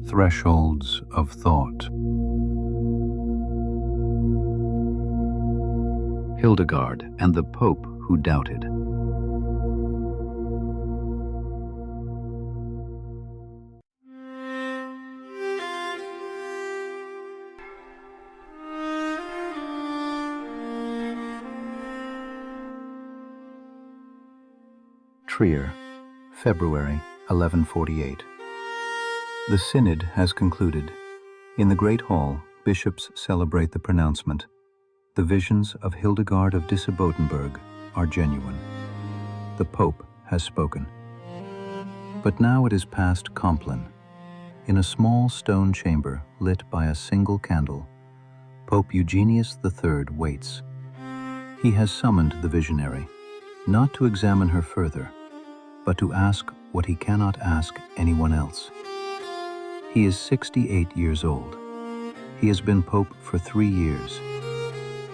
Thresholds of Thought. Hildegard and the Pope Who Doubted. Trier, February 1148. The Synod has concluded. In the Great Hall, bishops celebrate the pronouncement. The visions of Hildegard of Disibodenberg are genuine. The Pope has spoken. But now it is past Compline. In a small stone chamber lit by a single candle, Pope Eugenius III waits. He has summoned the visionary, not to examine her further, but to ask what he cannot ask anyone else. He is 68 years old. He has been Pope for 3 years.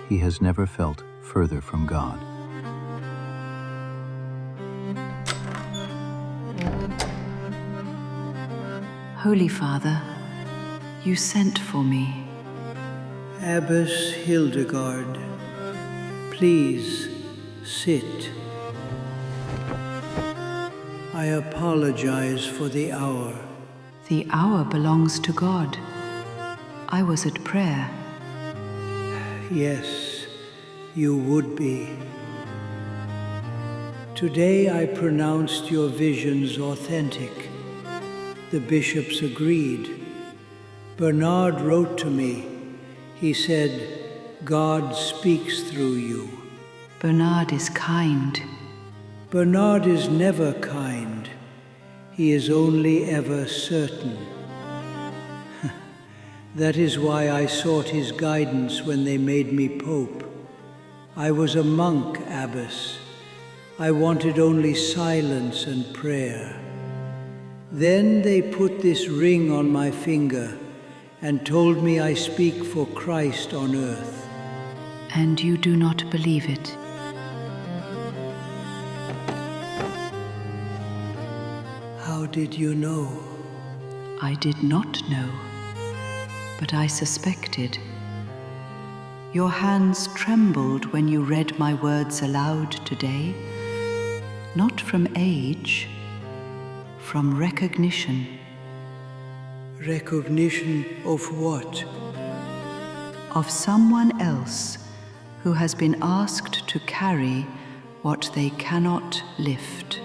He has never felt further from God. Holy Father, you sent for me. Abbess Hildegard, please sit. I apologize for the hour. The hour belongs to God. I was at prayer. Yes, you would be. Today I pronounced your visions authentic. The bishops agreed. Bernard wrote to me. He said, God speaks through you. Bernard is kind. Bernard is never kind. He is only ever certain. That is why I sought his guidance when they made me Pope. I was a monk, abbess. I wanted only silence and prayer. Then they put this ring on my finger and told me I speak for Christ on earth. And you do not believe it? How did you know? I did not know, but I suspected. Your hands trembled when you read my words aloud today, not from age, from recognition. Recognition of what? Of someone else who has been asked to carry what they cannot lift.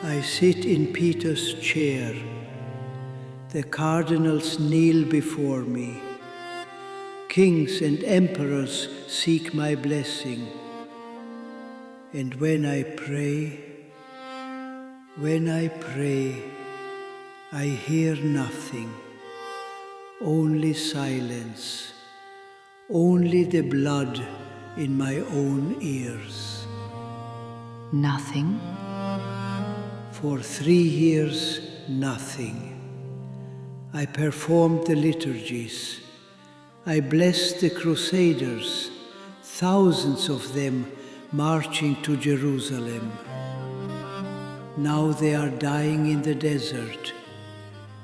I sit in Peter's chair. The cardinals kneel before me. Kings and emperors seek my blessing. And when I pray, I hear nothing, only silence, only the blood in my own ears. Nothing? For 3 years, nothing. I performed the liturgies. I blessed the Crusaders, thousands of them marching to Jerusalem. Now they are dying in the desert,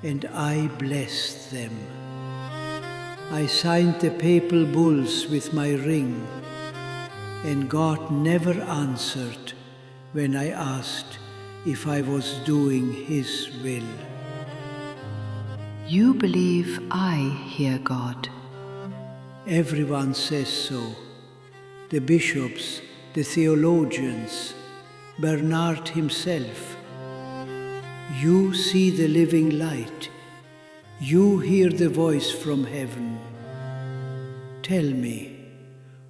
and I blessed them. I signed the papal bulls with my ring, and God never answered when I asked if I was doing His will. You believe I hear God? Everyone says so. The bishops, the theologians, Bernard himself. You see the living light. You hear the voice from heaven. Tell me,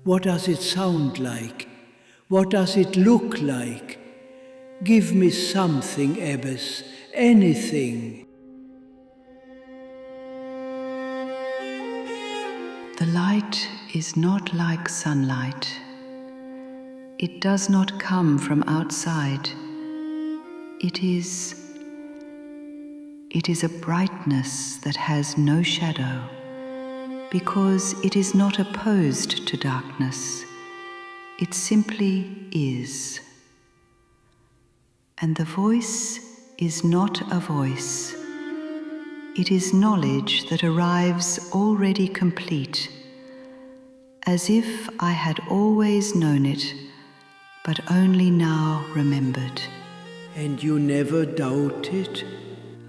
what does it sound like? What does it look like? Give me something, abbess, anything. The light is not like sunlight. It does not come from outside. It is a brightness that has no shadow, because it is not opposed to darkness. It simply is. And the voice is not a voice, It is knowledge that arrives already complete, as if I had always known it, but only now remembered. And you never doubt it?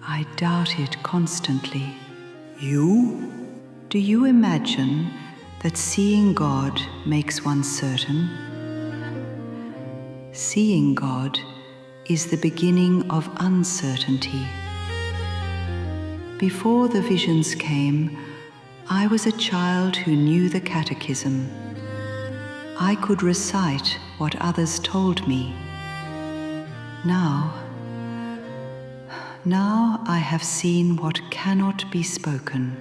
I doubt it constantly. You? Do you imagine that seeing God makes one certain? Seeing God is the beginning of uncertainty. Before the visions came, I was a child who knew the catechism. I could recite what others told me. Now I have seen what cannot be spoken,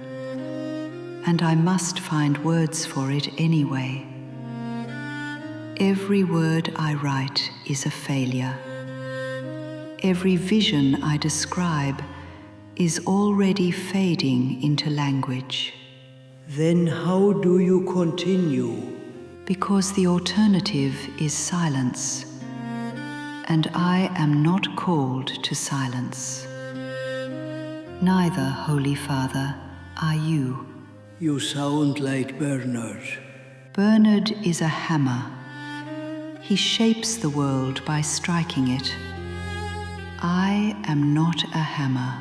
and I must find words for it anyway. Every word I write is a failure. Every vision I describe is already fading into language. Then how do you continue? Because the alternative is silence, and I am not called to silence. Neither, Holy Father, are you. You sound like Bernard. Bernard is a hammer. He shapes the world by striking it. I am not a hammer.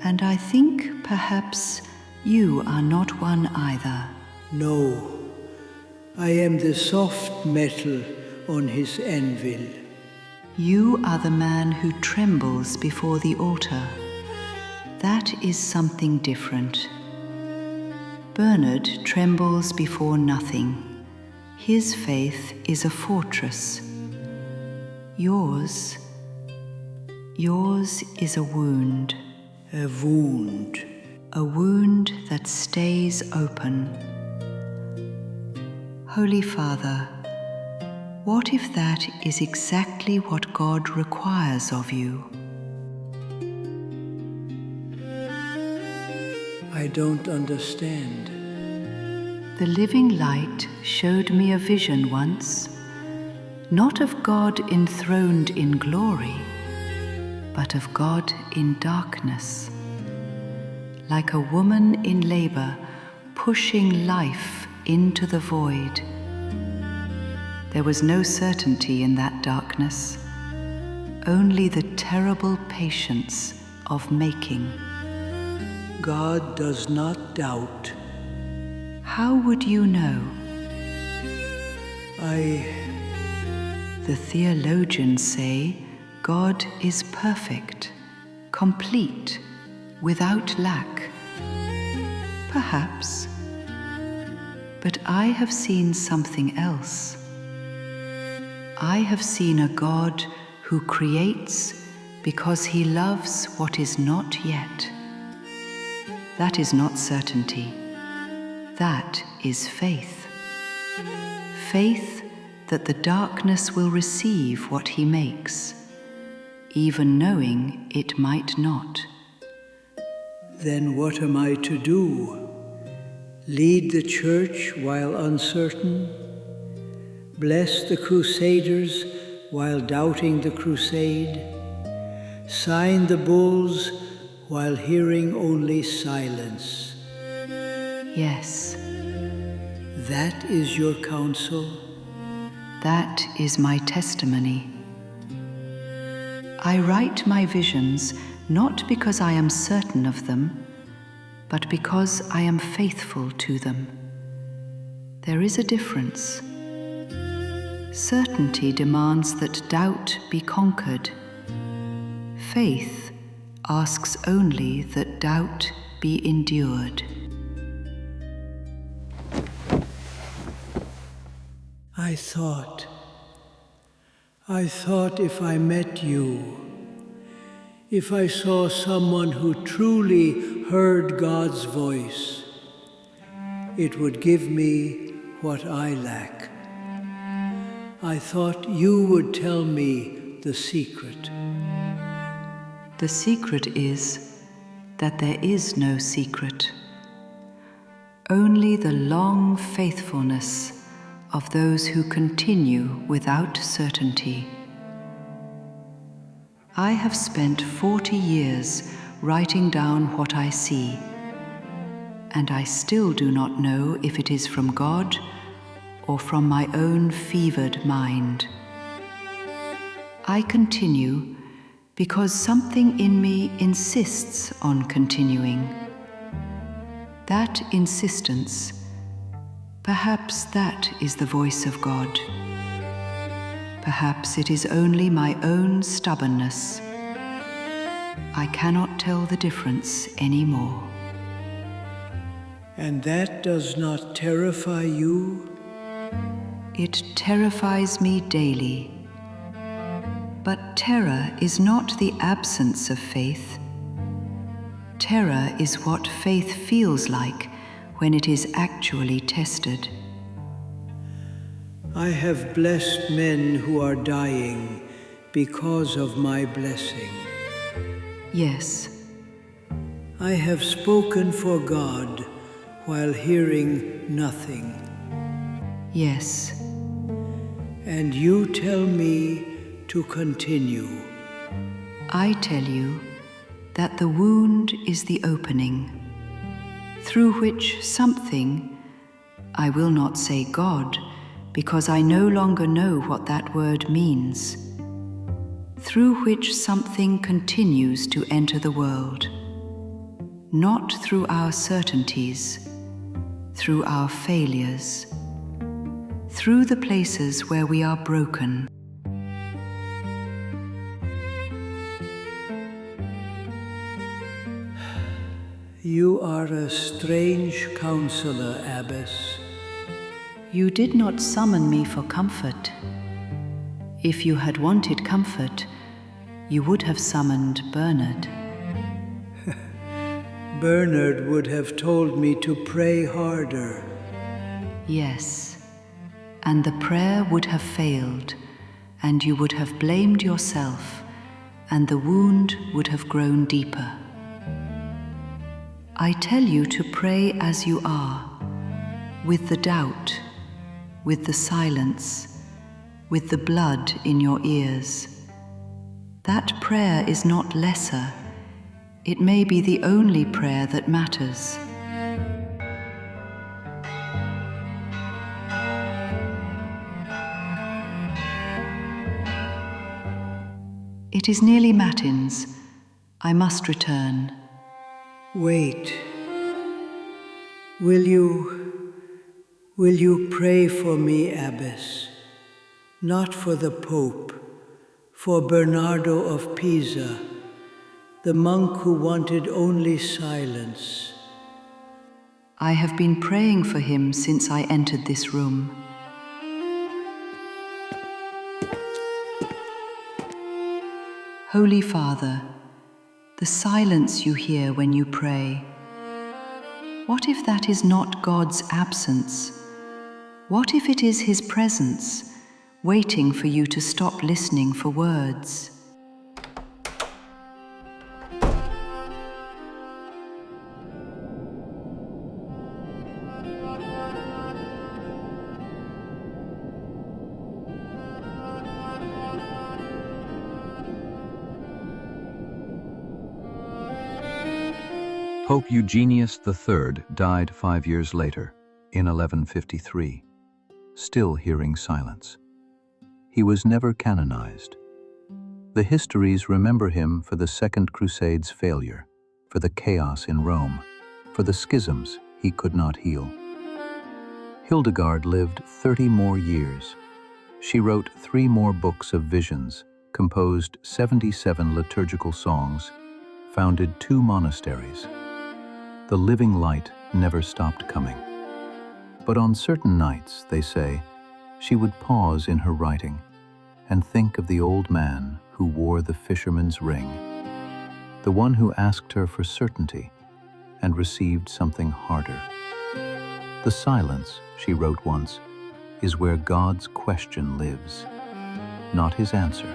And I think perhaps you are not one either. No, I am the soft metal on his anvil. You are the man who trembles before the altar. That is something different. Bernard trembles before nothing. His faith is a fortress. Yours is a wound. A wound. A wound that stays open. Holy Father, what if that is exactly what God requires of you? I don't understand. The living light showed me a vision once, not of God enthroned in glory, but of God in darkness, like a woman in labor pushing life into the void. There was no certainty in that darkness, only the terrible patience of making. God does not doubt. How would you know? The theologians say God is perfect, complete, without lack. Perhaps. But I have seen something else. I have seen a God who creates because he loves what is not yet. That is not certainty. That is faith. Faith that the darkness will receive what he makes, even knowing it might not. Then what am I to do? Lead the Church while uncertain? Bless the Crusaders while doubting the crusade? Sign the bulls while hearing only silence? Yes. That is your counsel? That is my testimony. I write my visions not because I am certain of them, but because I am faithful to them. There is a difference. Certainty demands that doubt be conquered. Faith asks only that doubt be endured. I thought if I met you, if I saw someone who truly heard God's voice, it would give me what I lack. I thought you would tell me the secret. The secret is that there is no secret. Only the long faithfulness of those who continue without certainty. I have spent 40 years writing down what I see, and I still do not know if it is from God or from my own fevered mind. I continue because something in me insists on continuing. That insistence, perhaps that is the voice of God. Perhaps it is only my own stubbornness. I cannot tell the difference anymore. And that does not terrify you? It terrifies me daily. But terror is not the absence of faith. Terror is what faith feels like when it is actually tested. I have blessed men who are dying because of my blessing. Yes, I have spoken for God while hearing nothing. yes, And you tell me to continue. I tell you that the wound is the opening, through which something, I will not say God, because I no longer know what that word means, through which something continues to enter the world, not through our certainties, through our failures, through the places where we are broken. You are a strange counselor, abbess. You did not summon me for comfort. If you had wanted comfort, you would have summoned Bernard. Bernard would have told me to pray harder. Yes, and the prayer would have failed, and you would have blamed yourself, and the wound would have grown deeper. I tell you to pray as you are, with the doubt, with the silence, with the blood in your ears. That prayer is not lesser. It may be the only prayer that matters. It is nearly matins. I must return. Wait. Will you pray for me, abbess? Not for the Pope, for Bernardo of Pisa, the monk who wanted only silence. I have been praying for him since I entered this room. Holy Father, the silence you hear when you pray, what if that is not God's absence? What if it is His presence, waiting for you to stop listening for words? Pope Eugenius III died 5 years later, in 1153, still hearing silence. He was never canonized. The histories remember him for the Second Crusade's failure, for the chaos in Rome, for the schisms he could not heal. Hildegard lived 30 more years. She wrote 3 more books of visions, composed 77 liturgical songs, founded 2 monasteries. The living light never stopped coming. But on certain nights, they say, she would pause in her writing and think of the old man who wore the fisherman's ring, the one who asked her for certainty and received something harder. The silence, she wrote once, is where God's question lives, not his answer.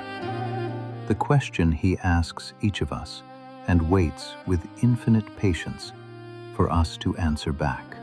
The question he asks each of us and waits with infinite patience for us to answer back.